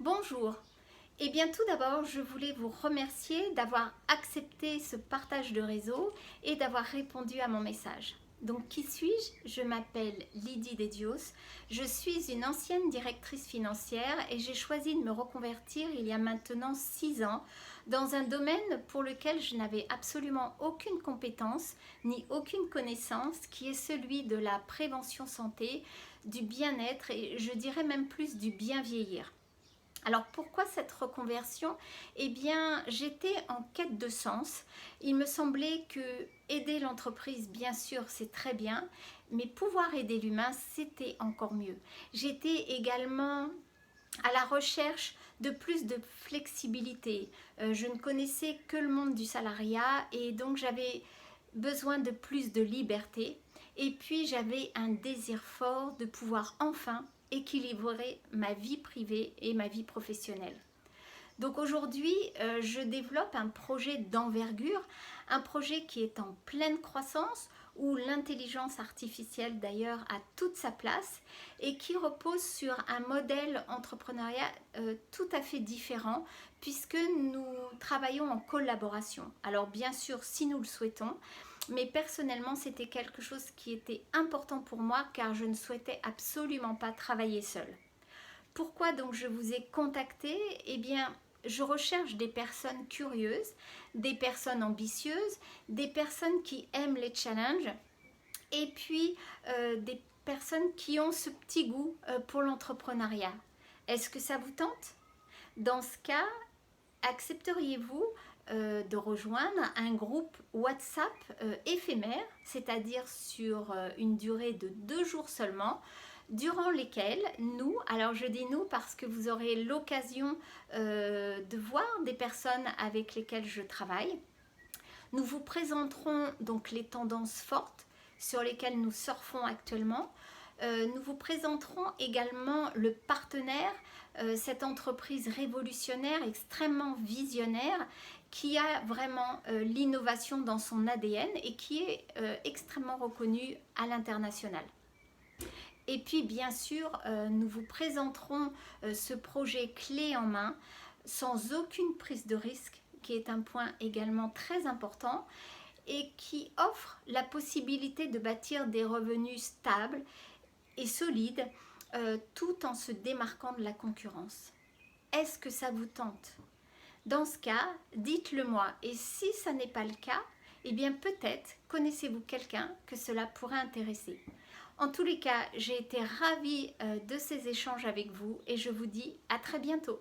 Bonjour. Eh bien tout d'abord, je voulais vous remercier d'avoir accepté ce partage de réseau et d'avoir répondu à mon message. Donc qui suis-je? Je m'appelle Lydie Dedios. Je suis une ancienne directrice financière et j'ai choisi de me reconvertir il y a maintenant 6 ans dans un domaine pour lequel je n'avais absolument aucune compétence ni aucune connaissance, qui est celui de la prévention santé, du bien-être et je dirais même plus du bien vieillir. Alors pourquoi cette reconversion? Eh bien, j'étais en quête de sens. Il me semblait que aider l'entreprise, bien sûr, c'est très bien, mais pouvoir aider l'humain, c'était encore mieux. J'étais également à la recherche de plus de flexibilité. Je ne connaissais que le monde du salariat et donc j'avais besoin de plus de liberté. Et puis j'avais un désir fort de pouvoir enfin équilibrer ma vie privée et ma vie professionnelle. Donc aujourd'hui, je développe un projet d'envergure, un projet qui est en pleine croissance, où l'intelligence artificielle d'ailleurs a toute sa place et qui repose sur un modèle entrepreneurial tout à fait différent puisque nous travaillons en collaboration. Alors bien sûr, si nous le souhaitons, mais personnellement, c'était quelque chose qui était important pour moi car je ne souhaitais absolument pas travailler seule. Pourquoi donc je vous ai contacté? Eh bien, je recherche des personnes curieuses, des personnes ambitieuses, des personnes qui aiment les challenges et puis des personnes qui ont ce petit goût pour l'entrepreneuriat. Est-ce que ça vous tente? Dans ce cas, accepteriez-vous de rejoindre un groupe WhatsApp éphémère, c'est-à-dire sur une durée de 2 jours seulement, durant lesquels nous, alors je dis nous parce que vous aurez l'occasion de voir des personnes avec lesquelles je travaille. Nous vous présenterons donc les tendances fortes sur lesquelles nous surfons actuellement. Nous vous présenterons également le partenaire, cette entreprise révolutionnaire, extrêmement visionnaire, qui a vraiment l'innovation dans son ADN et qui est extrêmement reconnue à l'international. Et puis bien sûr, nous vous présenterons ce projet clé en main sans aucune prise de risque, qui est un point également très important et qui offre la possibilité de bâtir des revenus stables et solides tout en se démarquant de la concurrence. Est-ce que ça vous tente? Dans ce cas, dites-le moi. Et si ça n'est pas le cas, eh bien peut-être connaissez-vous quelqu'un que cela pourrait intéresser. En tous les cas, j'ai été ravie de ces échanges avec vous et je vous dis à très bientôt.